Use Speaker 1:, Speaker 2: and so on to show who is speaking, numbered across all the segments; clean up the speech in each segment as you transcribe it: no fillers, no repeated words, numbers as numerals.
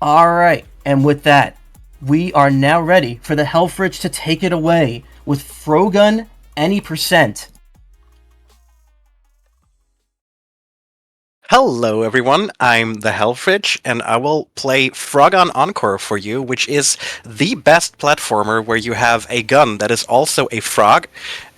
Speaker 1: Alright, and with that, we are now ready for the TheHellfridge to take it away with Frogun Any Percent.
Speaker 2: Hello everyone, I'm TheHellfridge, and I will play Frogun Encore for you, which is the best platformer where you have a gun that is also a frog.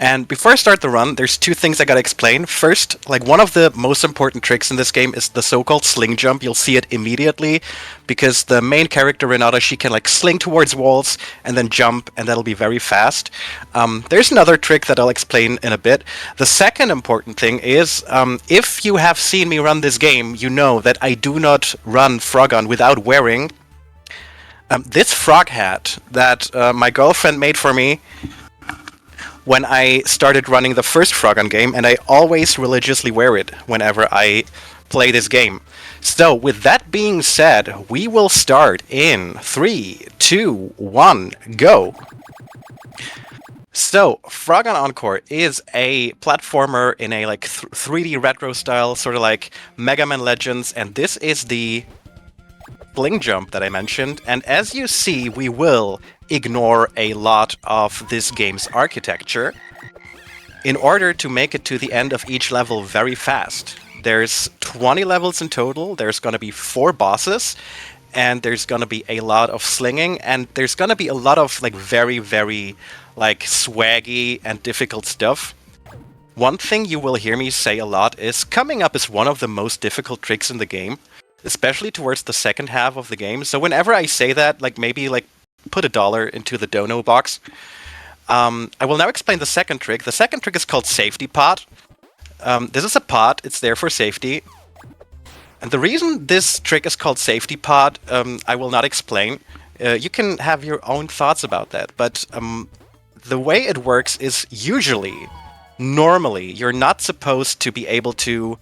Speaker 2: And before I start the run, there's two things I gotta explain. First, like one of the most important tricks in this game is the so-called sling jump. You'll see it immediately, because the main character Renata, she can like sling towards walls and then jump, and that'll be very fast. There's another trick that I'll explain in a bit. The second important thing is, if you have seen me run this game, you know that I do not run Frogun without wearing this frog hat that my girlfriend made for me when I started running the first Frogun game, and I always religiously wear it whenever I play this game. So, with that being said, we will start in 3, 2, 1, go! So, Frogun Encore is a platformer in a like 3D retro style, sort of like Mega Man Legends, and this is the sling jump that I mentioned. And as you see, we will ignore a lot of this game's architecture in order to make it to the end of each level very fast. There's 20 levels in total, there's gonna be 4 bosses, and there's gonna be a lot of slinging, and there's gonna be a lot of like very like swaggy and difficult stuff. One thing you will hear me say a lot is coming up is one of the most difficult tricks in the game, especially towards the second half of the game. So whenever I say that, like maybe like put $1 into the dono box. I will now explain the second trick. The second trick is called Safety Pot. This is a pot, it's there for safety. And the reason this trick is called Safety Pot, I will not explain. You can have your own thoughts about that, but the way it works is normally, you're not supposed to be able to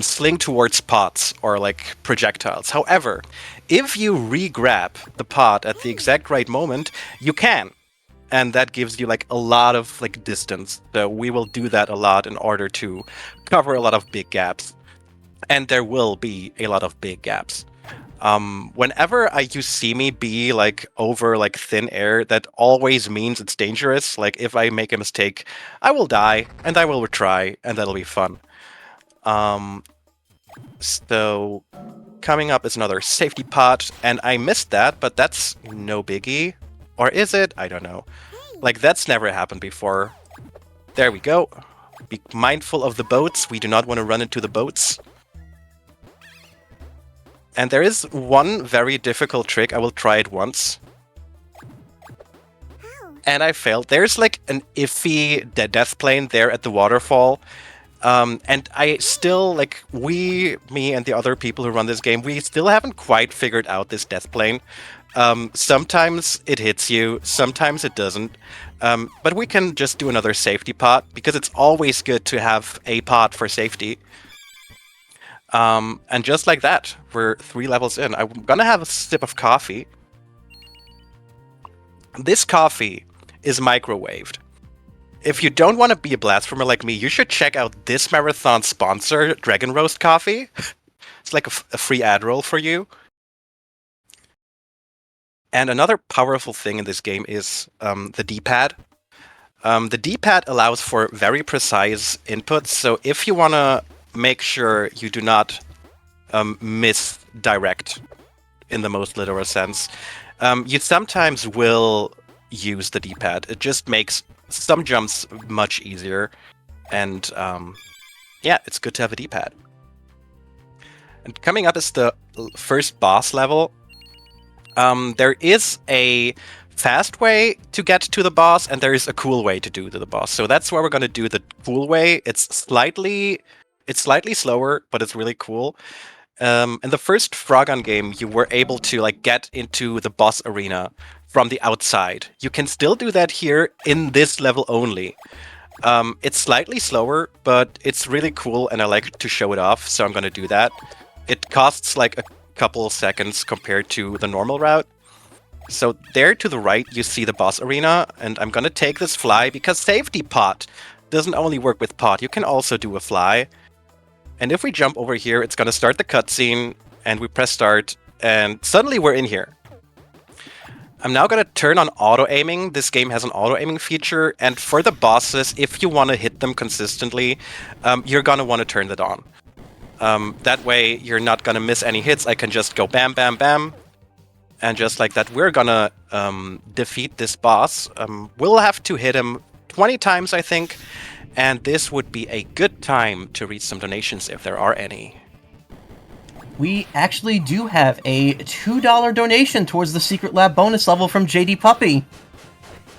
Speaker 2: sling towards pots or like projectiles. However, if you re-grab the pot at the exact right moment, you can. And that gives you like a lot of like distance. So we will do that a lot in order to cover a lot of big gaps. And there will be a lot of big gaps. Whenever you see me be like over like thin air, that always means it's dangerous. Like if I make a mistake, I will die and I will retry, and that'll be fun. So coming up is another safety pot, and I missed that, but that's no biggie. Or is it? I don't know. Like that's never happened before. There we go. Be mindful of the boats. We do not want to run into the boats. And there is one very difficult trick. I will try it once. And I failed. There's like an iffy death plane there at the waterfall. And I still, like, me and the other people who run this game, we still haven't quite figured out this death plane. Sometimes it hits you, sometimes it doesn't. But we can just do another safety pot, because it's always good to have a pot for safety. And just like that, we're 3 levels in. I'm gonna have a sip of coffee. This coffee is microwaved. If you don't want to be a blasphemer like me, you should check out this marathon sponsor, Dragon Roast Coffee. It's like a free ad roll for you. And another powerful thing in this game is the D-pad. The D-pad allows for very precise inputs, so if you want to make sure you do not misdirect in the most literal sense, you sometimes will use the D-pad. It just makes some jumps much easier, and yeah, it's good to have a D-pad. And coming up is the first boss level. There is a fast way to get to the boss, and there is a cool way to do to the boss. So that's why we're going to do the cool way. It's slightly slower, but it's really cool. In the first Frogun game, you were able to like get into the boss arena from the outside. You can still do that here in this level only. It's slightly slower, but it's really cool, and I like to show it off, so I'm going to do that. It costs like a couple seconds compared to the normal route. So there to the right, you see the boss arena, and I'm going to take this fly because safety pot doesn't only work with pot, you can also do a fly. And if we jump over here, it's going to start the cutscene, and we press start, and suddenly we're in here. I'm now gonna turn on auto-aiming. This game has an auto-aiming feature, and for the bosses, if you want to hit them consistently, you're gonna want to turn that on. That way, you're not gonna miss any hits. I can just go bam, bam, bam, and just like that, we're gonna defeat this boss. We'll have to hit him 20 times, I think, and this would be a good time to read some donations if there are any.
Speaker 1: We actually do have a $2 donation towards the Secret Lab bonus level from JD Puppy.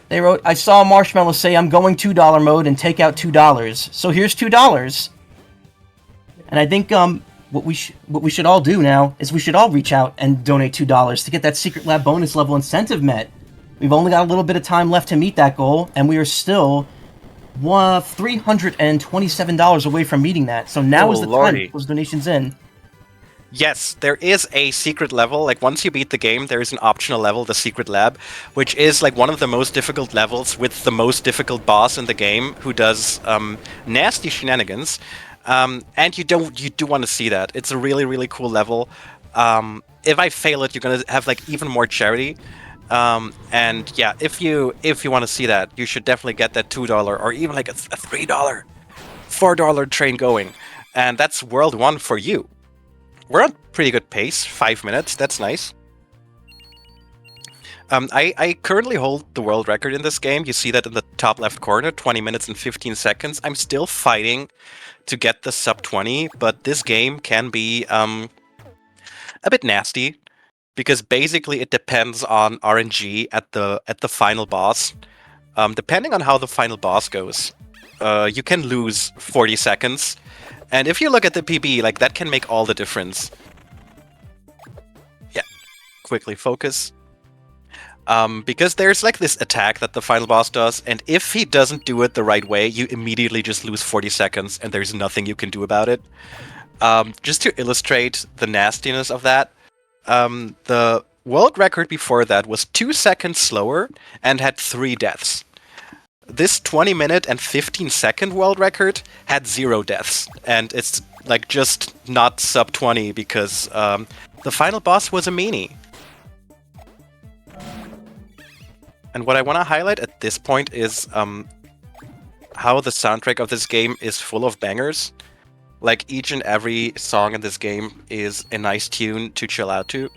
Speaker 1: They wrote, I saw Marshmallow say I'm going $2 mode and take out $2. So here's $2. And I think what we should all do now is we should all reach out and donate $2 to get that Secret Lab bonus level incentive met. We've only got a little bit of time left to meet that goal, and we are still $327 away from meeting that. So now is the time to put those donations in.
Speaker 2: Yes, there is a secret level. Like, once you beat the game, there is an optional level, the Secret Lab, which is like one of the most difficult levels with the most difficult boss in the game, who does nasty shenanigans. And you do want to see that. It's a really, really cool level. If I fail it, you're gonna have like even more charity. And yeah, if you want to see that, you should definitely get that $2 or even like a $3, $4 train going, and that's World 1 for you. We're on pretty good pace, 5 minutes. That's nice. I currently hold the world record in this game. You see that in the top left corner, 20 minutes and 15 seconds. I'm still fighting to get the sub 20, but this game can be a bit nasty, because basically it depends on RNG at the final boss. Depending on how the final boss goes, you can lose 40 seconds. And if you look at the PB, like, that can make all the difference. Yeah, quickly focus. Because there's like this attack that the final boss does, and if he doesn't do it the right way, you immediately just lose 40 seconds, and there's nothing you can do about it. Just to illustrate the nastiness of that, the world record before that was 2 seconds slower and had 3 deaths. This 20-minute and 15-second world record had 0 deaths, and it's like just not sub 20 because the final boss was a meanie. And what I want to highlight at this point is how the soundtrack of this game is full of bangers. Like, each and every song in this game is a nice tune to chill out to.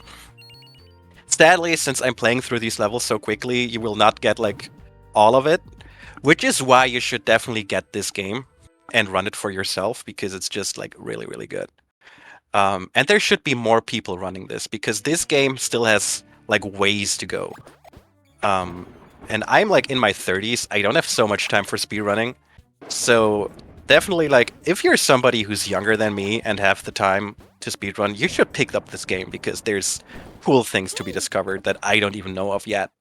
Speaker 2: Sadly, since I'm playing through these levels so quickly, you will not get like all of it, which is why you should definitely get this game and run it for yourself, because it's just like really, really good. And there should be more people running this, because this game still has like ways to go. And I'm like in my 30s. I don't have so much time for speedrunning. So definitely, like, if you're somebody who's younger than me and have the time to speedrun, you should pick up this game, because there's cool things to be discovered that I don't even know of yet.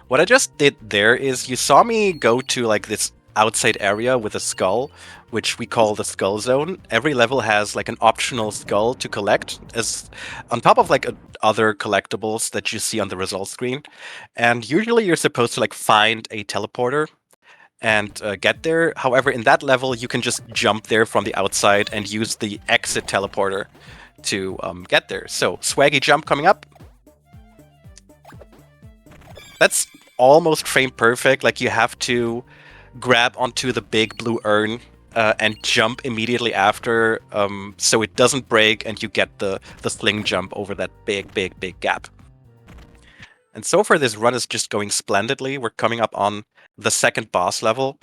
Speaker 2: What I just did there is, you saw me go to like this outside area with a skull, which we call the skull zone. Every level has like an optional skull to collect, as on top of like other collectibles that you see on the results screen. And usually you're supposed to like find a teleporter and get there. However, in that level, you can just jump there from the outside and use the exit teleporter to get there. So, swaggy jump coming up. That's almost frame perfect. Like, you have to grab onto the big blue urn and jump immediately after, so it doesn't break and you get the sling jump over that big gap. And so far, this run is just going splendidly. We're coming up on the second boss level.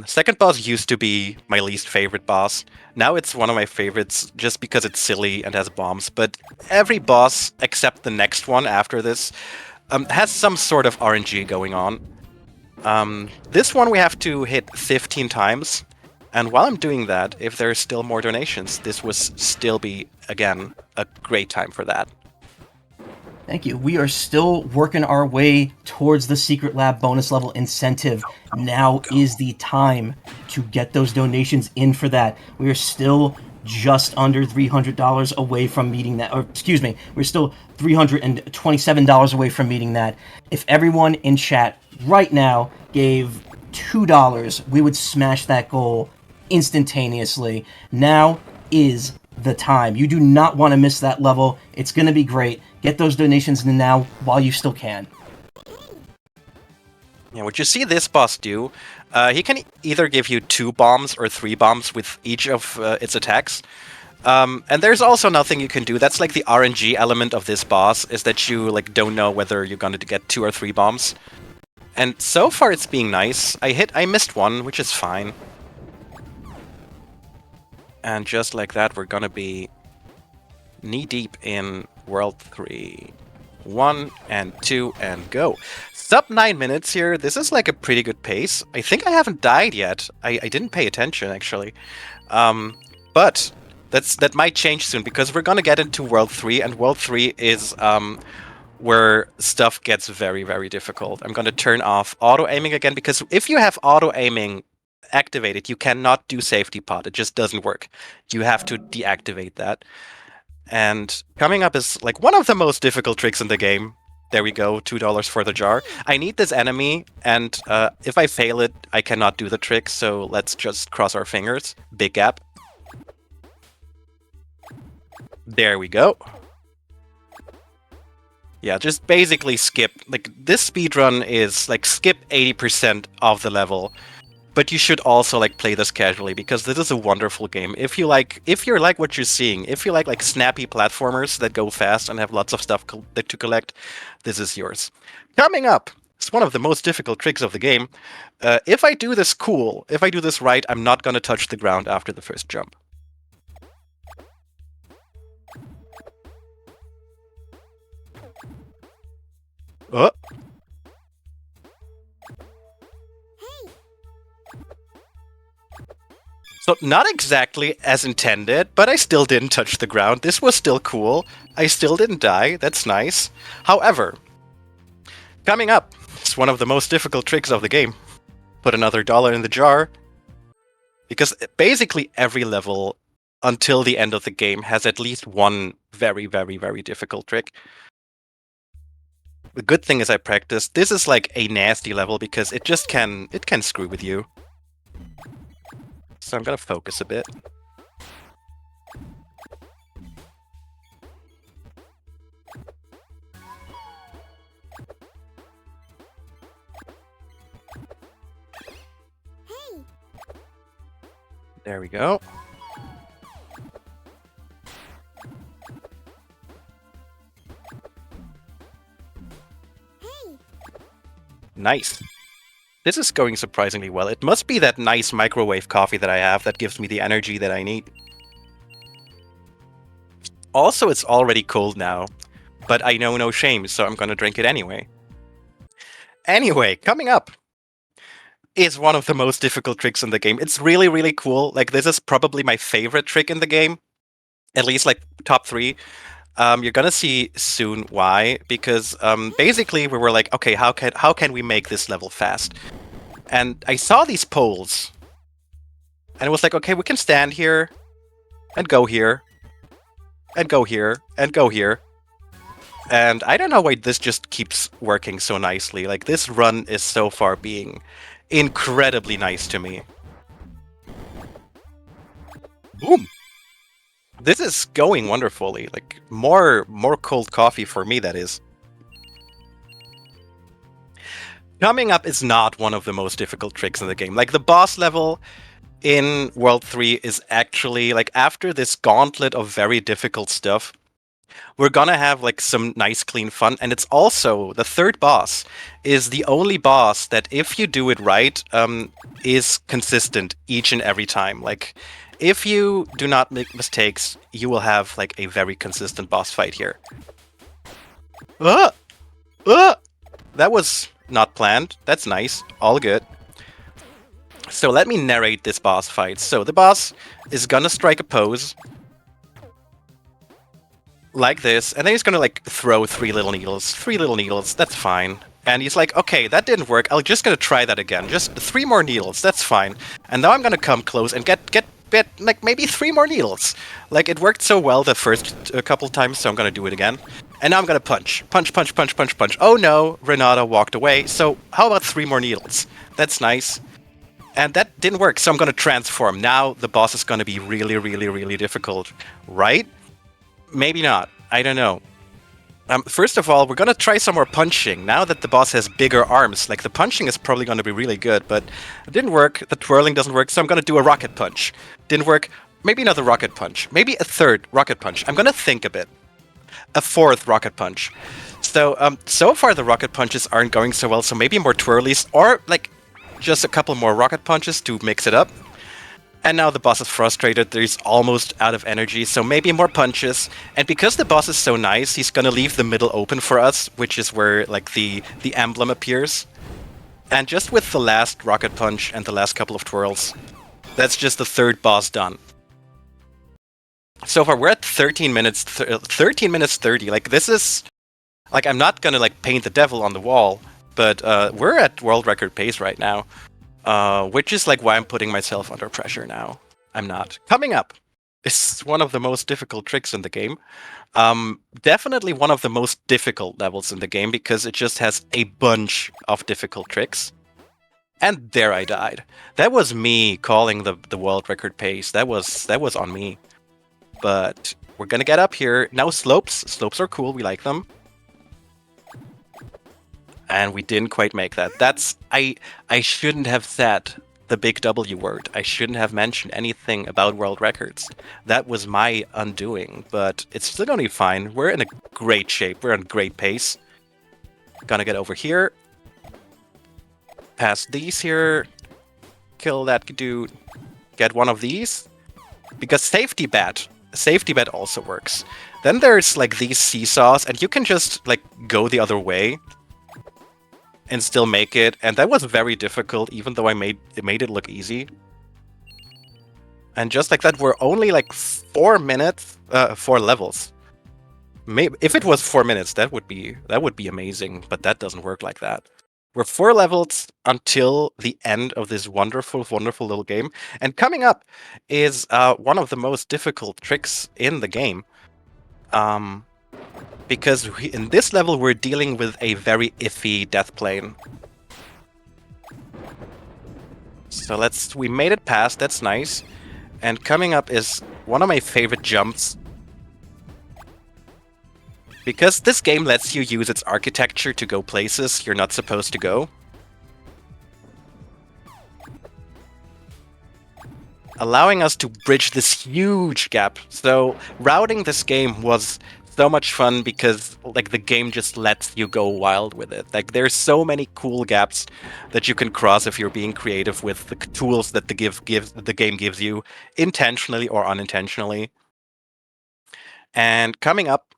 Speaker 2: Second boss used to be my least favorite boss. Now it's one of my favorites just because it's silly and has bombs. But every boss, except the next one after this, has some sort of RNG going on. This one we have to hit 15 times. And while I'm doing that, if there are still more donations, this would still be, again, a great time for that.
Speaker 1: Thank you. We are still working our way towards the Secret Lab bonus level incentive. Now is the time to get those donations in for that. We are still just under $300 away from meeting that. Or, excuse me, we're still $327 away from meeting that. If everyone in chat right now gave $2, we would smash that goal instantaneously. Now is the time. You do not want to miss that level. It's going to be great. Get those donations in now while you still can.
Speaker 2: Yeah, what you see this boss do, he can either give you 2 bombs or 3 bombs with each of its attacks. And there's also nothing you can do. That's like the RNG element of this boss, is that you like don't know whether you're going to get 2 or 3 bombs. And so far it's being nice. I missed one, which is fine. And just like that, we're gonna be knee-deep in World 3. 1 and 2 and go. Sub 9 minutes here. This is like a pretty good pace. I think I haven't died yet. I didn't pay attention, actually. But that might change soon, because we're gonna get into World 3, and World 3 is where stuff gets very, very difficult. I'm gonna turn off auto-aiming again, because if you have auto-aiming activated, you cannot do safety pod. It just doesn't work. You have to deactivate that. And coming up is like one of the most difficult tricks in the game. There we go, $2 for the jar. I need this enemy, and if I fail it, I cannot do the trick, so let's just cross our fingers. Big gap. There we go. Yeah, just basically skip. Like, this speedrun is like skip 80% of the level. But you should also like play this casually, because this is a wonderful game. If you're like what you're seeing, if you like snappy platformers that go fast and have lots of stuff to collect, this is yours. Coming up, it's one of the most difficult tricks of the game. If I do this cool, if I do this right, I'm not gonna touch the ground after the first jump. Oh. So not exactly as intended, but I still didn't touch the ground. This was still cool. I still didn't die. That's nice. However, coming up, it's one of the most difficult tricks of the game. Put another $1 in the jar. Because basically every level until the end of the game has at least one very, very, very difficult trick. The good thing is I practiced. This is like a nasty level because it can screw with you. So I'm gonna focus a bit. There we go. Nice. This is going surprisingly well. It must be that nice microwave coffee that I have that gives me the energy that I need. Also, it's already cold now, but I know no shame, so I'm gonna drink it anyway. Anyway, coming up is one of the most difficult tricks in the game. It's really, really cool. Like, this is probably my favorite trick in the game. At least, like, top 3. You're gonna see soon why, because basically we were like, okay, how can we make this level fast? And I saw these poles, and it was like, okay, we can stand here, and go here, and go here, and go here. And I don't know why this just keeps working so nicely. Like, this run is so far being incredibly nice to me. Boom! This is going wonderfully. Like, more cold coffee for me, that is. Coming up is not one of the most difficult tricks in the game. Like, the boss level in World 3 is actually, like, after this gauntlet of very difficult stuff, we're gonna have, like, some nice, clean fun. And it's also, the third boss is the only boss that, if you do it right, is consistent each and every time. Like, if you do not make mistakes, you will have, like, a very consistent boss fight here. That was not planned. That's nice. All good. So let me narrate this boss fight. So the boss is gonna strike a pose like this, and then he's gonna, like, throw 3 little needles. 3 little needles, that's fine. And he's like, okay, that didn't work. I'm just gonna try that again. Just 3 more needles, that's fine. And now I'm gonna come close and get like maybe 3 more needles. Like, it worked so well the first couple times, so I'm gonna do it again. And now I'm gonna punch. Punch, punch, punch, punch, punch. Oh no, Renata walked away. So how about 3 more needles? That's nice. And that didn't work, so I'm going to transform. Now the boss is going to be really, really, really difficult, right? Maybe not. I don't know. First of all, we're going to try some more punching. Now that the boss has bigger arms, like the punching is probably going to be really good, but it didn't work. The twirling doesn't work, so I'm going to do a rocket punch. Didn't work. Maybe another rocket punch. Maybe a third rocket punch. I'm going to think a bit. A fourth rocket punch. So far the rocket punches aren't going so well, so maybe more twirlies, or like just a couple more rocket punches to mix it up. And now the boss is frustrated, he's almost out of energy, so maybe more punches. And because the boss is so nice, he's gonna leave the middle open for us, which is where like the emblem appears. And just with the last rocket punch and the last couple of twirls, that's just the third boss done. So far we're at 13 minutes 30. Like this is like, I'm not gonna like paint the devil on the wall, but we're at world record pace right now. Which is like why I'm putting myself under pressure now. I'm not. Coming up is one of the most difficult tricks in the game. Definitely one of the most difficult levels in the game because it just has a bunch of difficult tricks. And there I died. That was me calling the world record pace. That was on me. But we're gonna get up here. Now slopes. Slopes are cool, we like them. And we didn't quite make that. That's... I shouldn't have said the big W word. I shouldn't have mentioned anything about world records. That was my undoing, but it's still gonna be fine. We're in a great shape. We're on great pace. Gonna get over here. Past these here. Kill that dude. Get one of these. Because safety bet also works. Then there's like these seesaws, and you can just like go the other way and still make it, and that was very difficult, even though I made it look easy. And just like that, we're only like 4 minutes, 4 levels. Maybe if it was 4 minutes, that would be amazing, but that doesn't work like that. We're 4 levels until the end of this wonderful, wonderful little game. And coming up is one of the most difficult tricks in the game. Because in this level, we're dealing with a very iffy death plane. So we made it past, that's nice. And coming up is one of my favorite jumps. Because this game lets you use its architecture to go places you're not supposed to go. Allowing us to bridge this huge gap. So routing this game was so much fun because like the game just lets you go wild with it. Like there's so many cool gaps that you can cross if you're being creative with the tools that the game gives you, intentionally or unintentionally. And coming up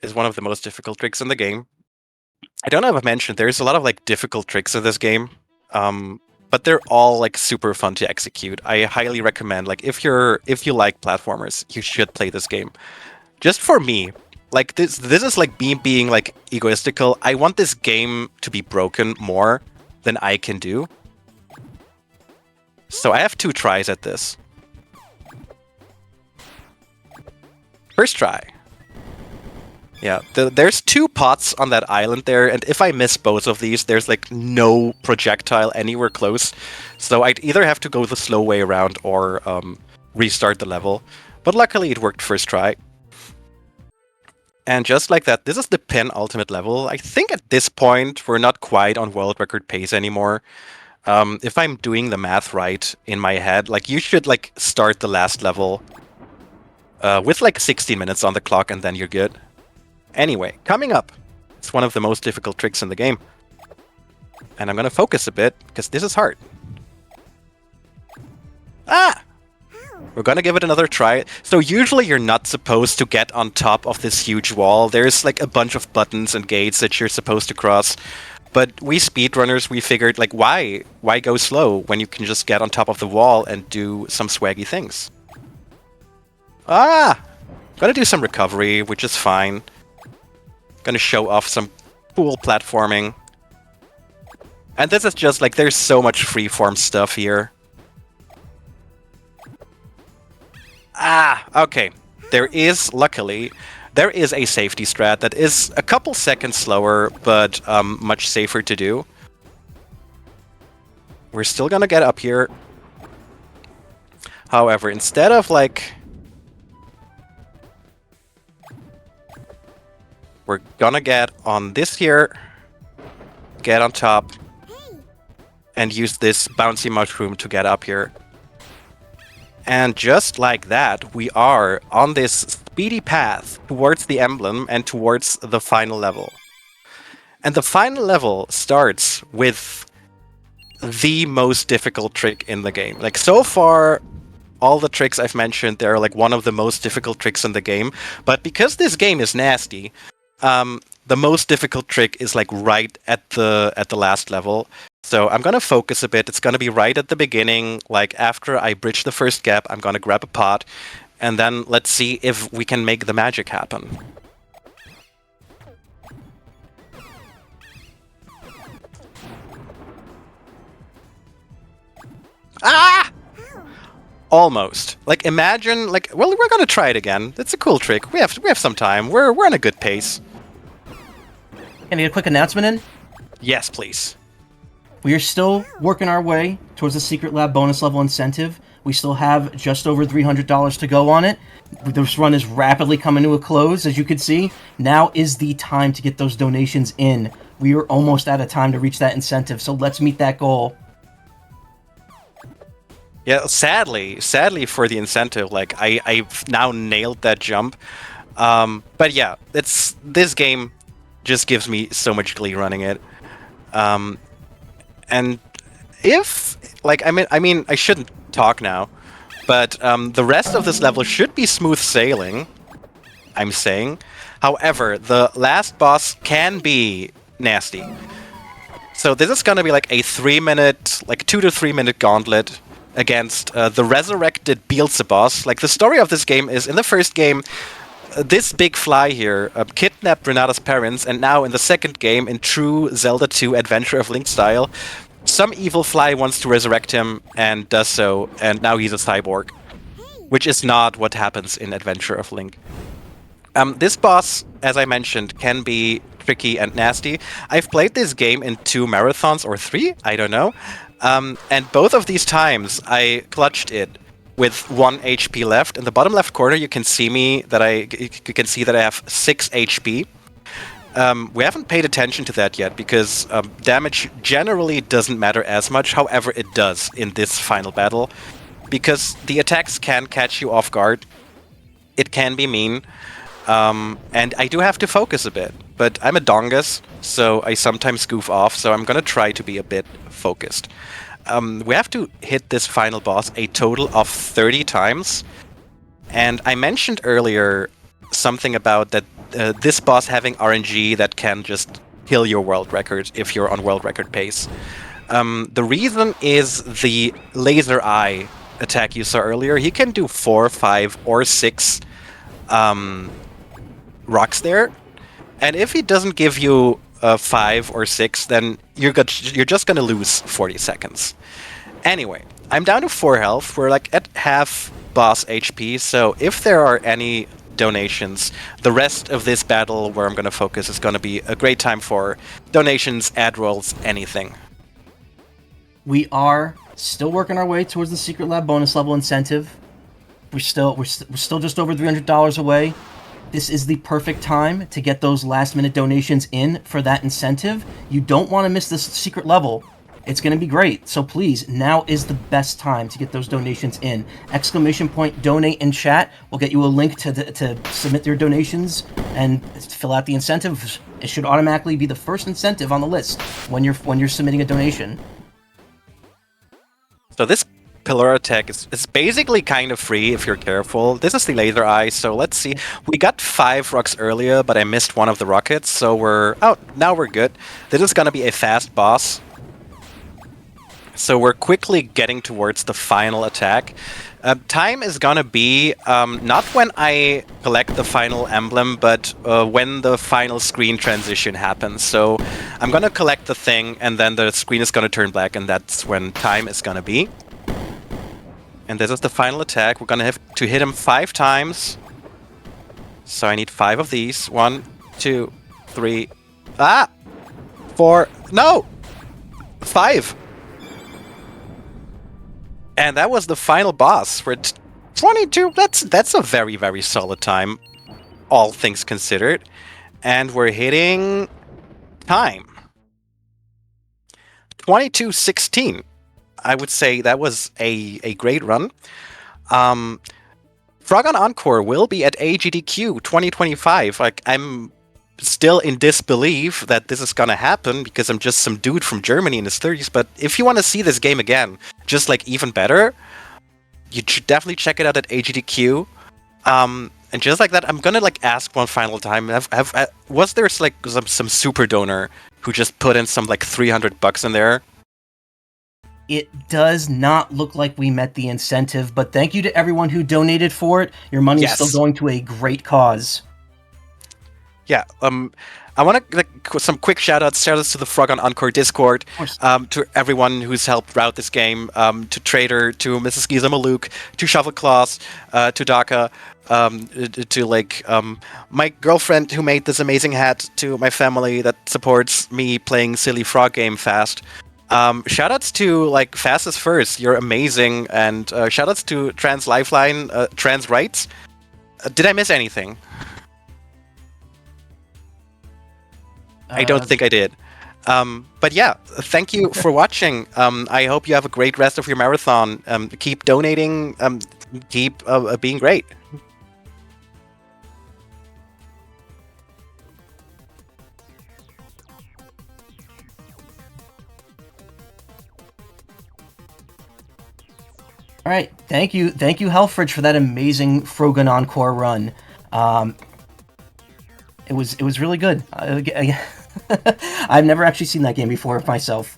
Speaker 2: is one of the most difficult tricks in the game. I don't know if I mentioned there's a lot of like difficult tricks in this game, but they're all like super fun to execute. I highly recommend, like if you like platformers, you should play this game. Just for me, like this is like me being like egoistical. I want this game to be broken more than I can do. So I have 2 tries at this. First try. Yeah, there's 2 pots on that island there, and if I miss both of these, there's like no projectile anywhere close. So I'd either have to go the slow way around or restart the level. But luckily it worked first try. And just like that, this is the penultimate level. I think at this point, we're not quite on world record pace anymore. If I'm doing the math right in my head, like you should like start the last level with like 16 minutes on the clock and then you're good. Anyway, coming up, it's one of the most difficult tricks in the game. And I'm gonna focus a bit, because this is hard. Ah! We're gonna give it another try. So usually you're not supposed to get on top of this huge wall. There's like a bunch of buttons and gates that you're supposed to cross. But we speedrunners, we figured, like, why go slow when you can just get on top of the wall and do some swaggy things? Ah! Gonna do some recovery, which is fine. Gonna show off some cool platforming. And this is just like, there's so much freeform stuff here. Ah, okay. Luckily, there is a safety strat that is a couple seconds slower, but much safer to do. We're still gonna get up here. However, instead of like... We're gonna get on this here, get on top, and use this bouncy mushroom to get up here. And just like that, we are on this speedy path towards the emblem and towards the final level. And the final level starts with the most difficult trick in the game. Like, so far, all the tricks I've mentioned, they're like one of the most difficult tricks in the game. But because this game is nasty, the most difficult trick is like right at the last level. So I'm gonna focus a bit. It's gonna be right at the beginning, like after I bridge the first gap, I'm gonna grab a pot, and then let's see if we can make the magic happen. Ah! Almost. Like, imagine, like, well, we're gonna try it again. It's a cool trick. We have some time. We're on a good pace.
Speaker 1: Can I get a quick announcement in?
Speaker 2: Yes, please.
Speaker 1: We are still working our way towards the Secret Lab bonus level incentive. We still have just over $300 to go on it. This run is rapidly coming to a close, as you can see. Now is the time to get those donations in. We are almost out of time to reach that incentive, so let's meet that goal.
Speaker 2: Yeah, sadly for the incentive, like I've now nailed that jump. But yeah, this game just gives me so much glee running it. And if, like, I mean, I shouldn't talk now, but the rest of this level should be smooth sailing, I'm saying. However, the last boss can be nasty. So this is gonna be like a 3-minute, like 2 to 3 minute gauntlet against the resurrected Beelzebub. Like, the story of this game is, in the first game, this big fly here kidnapped Renata's parents, and now in the second game, in true Zelda 2 Adventure of Link style, some evil fly wants to resurrect him and does so, and now he's a cyborg. Which is not what happens in Adventure of Link. This boss, as I mentioned, can be tricky and nasty. I've played this game in 2 marathons, or 3, I don't know. And both of these times, I clutched it with 1 HP left. In the bottom left corner, you can see you can see that I have 6 HP. We haven't paid attention to that yet because damage generally doesn't matter as much. However, it does in this final battle because the attacks can catch you off guard. It can be mean, and I do have to focus a bit. But I'm a dongus, so I sometimes goof off. So I'm gonna try to be a bit focused. We have to hit this final boss a total of 30 times. And I mentioned earlier something about that this boss having RNG that can just kill your world record if you're on world record pace. The reason is the laser eye attack you saw earlier. He can do 4, 5, or 6 rocks there. And if he doesn't give you 5 or 6, then you're just gonna lose 40 seconds. Anyway, I'm down to 4 health. We're like at half boss HP, so if there are any donations, the rest of this battle where I'm gonna focus is gonna be a great time for donations, ad rolls, anything.
Speaker 1: We are still working our way towards the Secret Lab bonus level incentive. We're still just over $300 away. This is the perfect time to get those last-minute donations in for that incentive. You don't want to miss this secret level. It's going to be great. So please, now is the best time to get those donations in. ! Donate in chat. We'll get you a link to submit your donations and fill out the incentive. It should automatically be the first incentive on the list when you're submitting a donation.
Speaker 2: So this pillar attack is basically kind of free if you're careful. This is the laser eye, so let's see. We got 5 rocks earlier, but I missed one of the rockets, so now we're good. This is gonna be a fast boss. So we're quickly getting towards the final attack. Time is gonna be not when I collect the final emblem, but when the final screen transition happens. So I'm gonna collect the thing, and then the screen is gonna turn black, and that's when time is gonna be. And this is the final attack. We're gonna have to hit him 5 times. So I need 5 of these. 1, 2, 3. 4. No! 5! And that was the final boss for 22. That's a very, very solid time, all things considered. And we're hitting time. 22:16. I would say that was a great run. Um, Frogun Encore will be at AGDQ 2025. Like, I'm still in disbelief that this is gonna happen because I'm just some dude from Germany in his 30s. But if you want to see this game again, just like even better, you should definitely check it out at AGDQ. And just like that, I'm gonna like ask one final time: was there like some super donor who just put in some like $300 in there?
Speaker 1: It does not look like we met the incentive, but thank you to everyone who donated for it. Your money is
Speaker 2: Yes.
Speaker 1: still going to a great cause.
Speaker 2: Yeah. I want to some quick shoutouts to the Frogun Encore Discord, to everyone who's helped route this game, to Trader, to Mrs. Giza Maluk, to Shovelclaws, to Daka, to like my girlfriend who made this amazing hat, to my family that supports me playing silly frog game fast. Shoutouts to like Fastest First, you're amazing, and shoutouts to Trans Lifeline, Trans Rights. Did I miss anything? I don't think I did. But yeah, thank you for watching. I hope you have a great rest of your marathon. Keep donating. Keep being great.
Speaker 1: All right, thank you, TheHellfridge, for that amazing Frogun Encore run. It was really good. I've never actually seen that game before myself.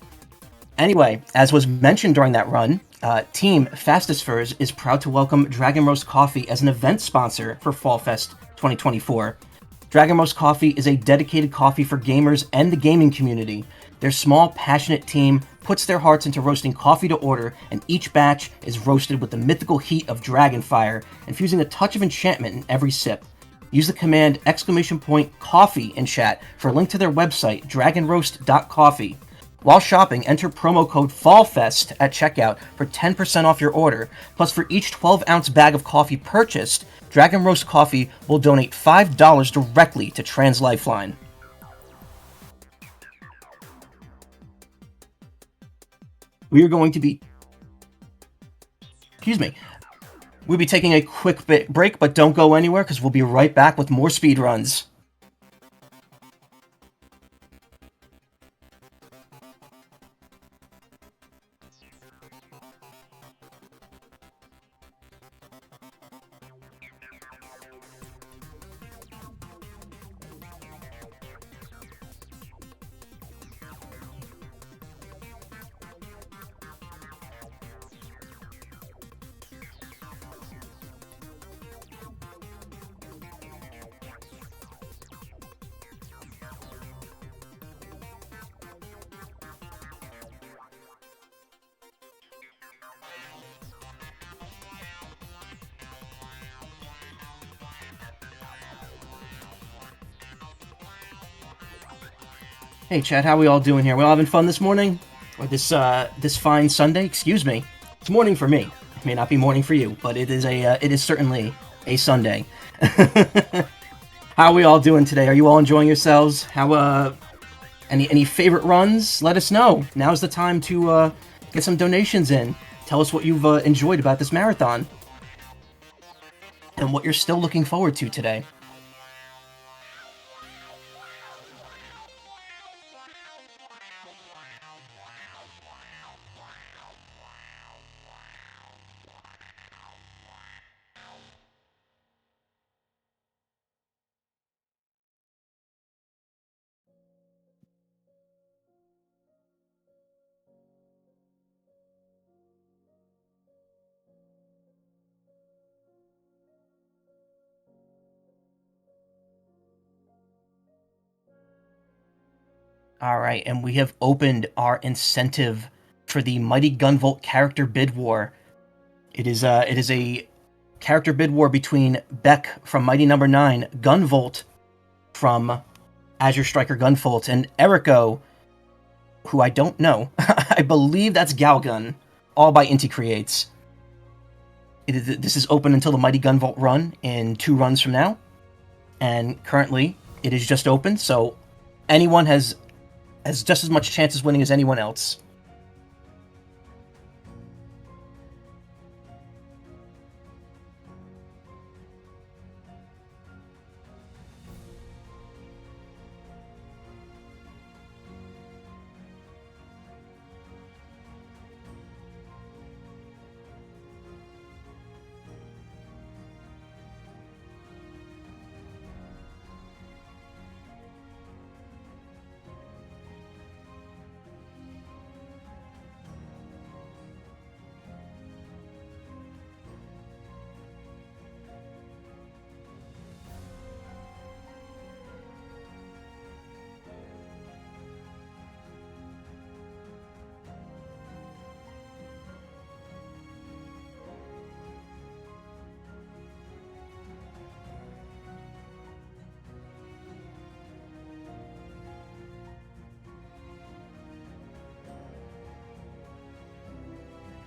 Speaker 1: Anyway, as was mentioned during that run, Team Fastest Furs is proud to welcome Dragon Roast Coffee as an event sponsor for Fall Fest 2024. Dragon Roast Coffee is a dedicated coffee for gamers and the gaming community. Their small, passionate team puts their hearts into roasting coffee to order, and each batch is roasted with the mythical heat of Dragonfire, infusing a touch of enchantment in every sip. Use the command !coffee in chat for a link to their website, dragonroast.coffee. While shopping, enter promo code FALLFEST at checkout for 10% off your order. Plus, for each 12-ounce bag of coffee purchased, Dragon Roast Coffee will donate $5 directly to Trans Lifeline. We are going to be... Excuse me. We'll be taking a quick break, but don't go anywhere because we'll be right back with more speedruns. Hey Chad, how we all doing here? We all having fun this morning? Or this fine Sunday? Excuse me. It's morning for me. It may not be morning for you, but it is certainly a Sunday. How are we all doing today? Are you all enjoying yourselves? How any favorite runs? Let us know. Now's the time to get some donations in. Tell us what you've enjoyed about this marathon and what you're still looking forward to today. All right, and we have opened our incentive for the Mighty Gunvolt character bid war. It is a character bid war between Beck from Mighty Number 9, Gunvolt from Azure Striker Gunvolt, and Eriko, who I don't know. I believe that's Galgun, all by Inti Creates. This is open until the Mighty Gunvolt run in 2 runs from now, and currently it is just open, so anyone has just as much chance of winning as anyone else.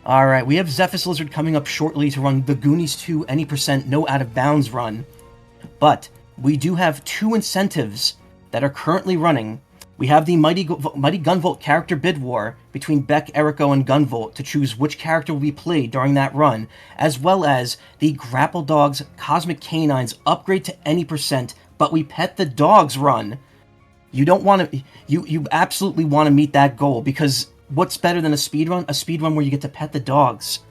Speaker 1: Alright, we have Zephyr's Lizard coming up shortly to run the Goonies 2 any % no out of bounds run. But we do have 2 incentives that are currently running. We have the Mighty Gunvolt character bid war between Beck, Eriko, and Gunvolt to choose which character will be played during that run, as well as the Grapple Dogs Cosmic Canines upgrade to any % but we pet the dogs run. You don't want to... You absolutely want to meet that goal, because what's better than a speed run? A speed run where you get to pet the dogs.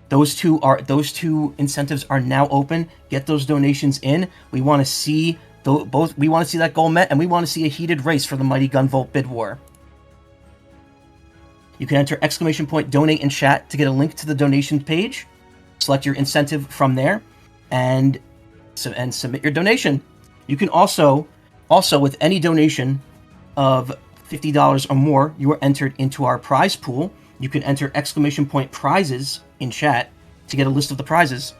Speaker 1: Those two incentives are now open. Get those donations in. We want to see both. We want to see that goal met, and we want to see a heated race for the Mighty Gunvolt bid war. You can enter !donate in chat to get a link to the donation page. Select your incentive from there, and submit your donation. You can also with any donation of $50 or more, you are entered into our prize pool. You can enter !prizes in chat to get a list of the prizes.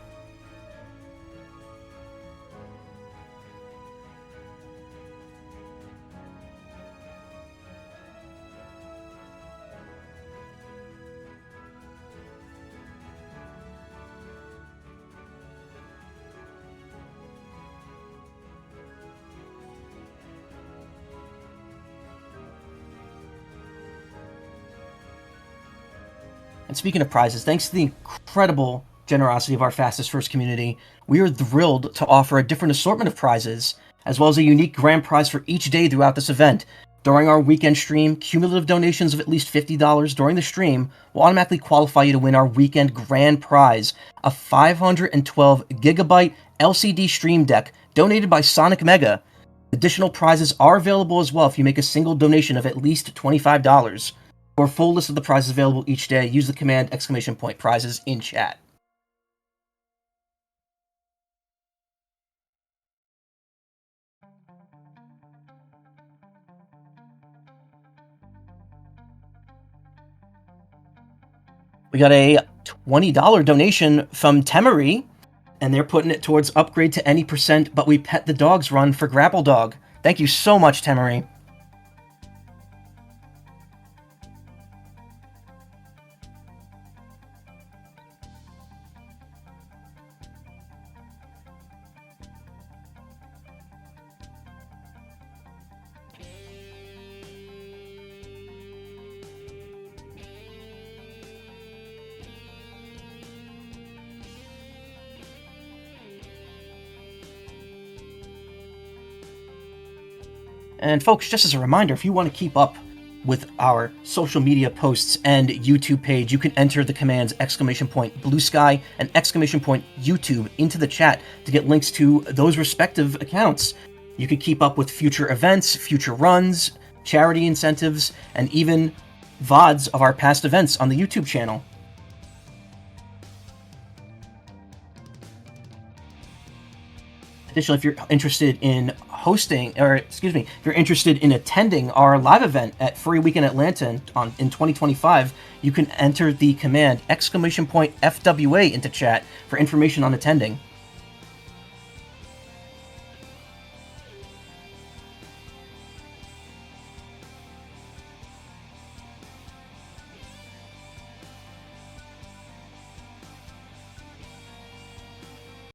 Speaker 1: And speaking of prizes, thanks to the incredible generosity of our Fastest First community, we are thrilled to offer a different assortment of prizes, as well as a unique grand prize for each day throughout this event. During our weekend stream, cumulative donations of at least $50 during the stream will automatically qualify you to win our weekend grand prize, a 512GB LCD Stream Deck donated by Sonic Mega. Additional prizes are available as well if you make a single donation of at least $25. For a full list of the prizes available each day, use the command !prizes in chat. We got a $20 donation from Temery, and they're putting it towards upgrade to any % but we pet the dogs run for Grapple Dog. Thank you so much, Temery. And folks, just as a reminder, if you want to keep up with our social media posts and YouTube page, you can enter the commands !Blue Sky and !YouTube into the chat to get links to those respective accounts. You can keep up with future events, future runs, charity incentives, and even VODs of our past events on the YouTube channel. Additionally, if you're interested in if you're interested in attending our live event at Furry Weekend Atlanta in 2025, you can enter the command !FWA into chat for information on attending.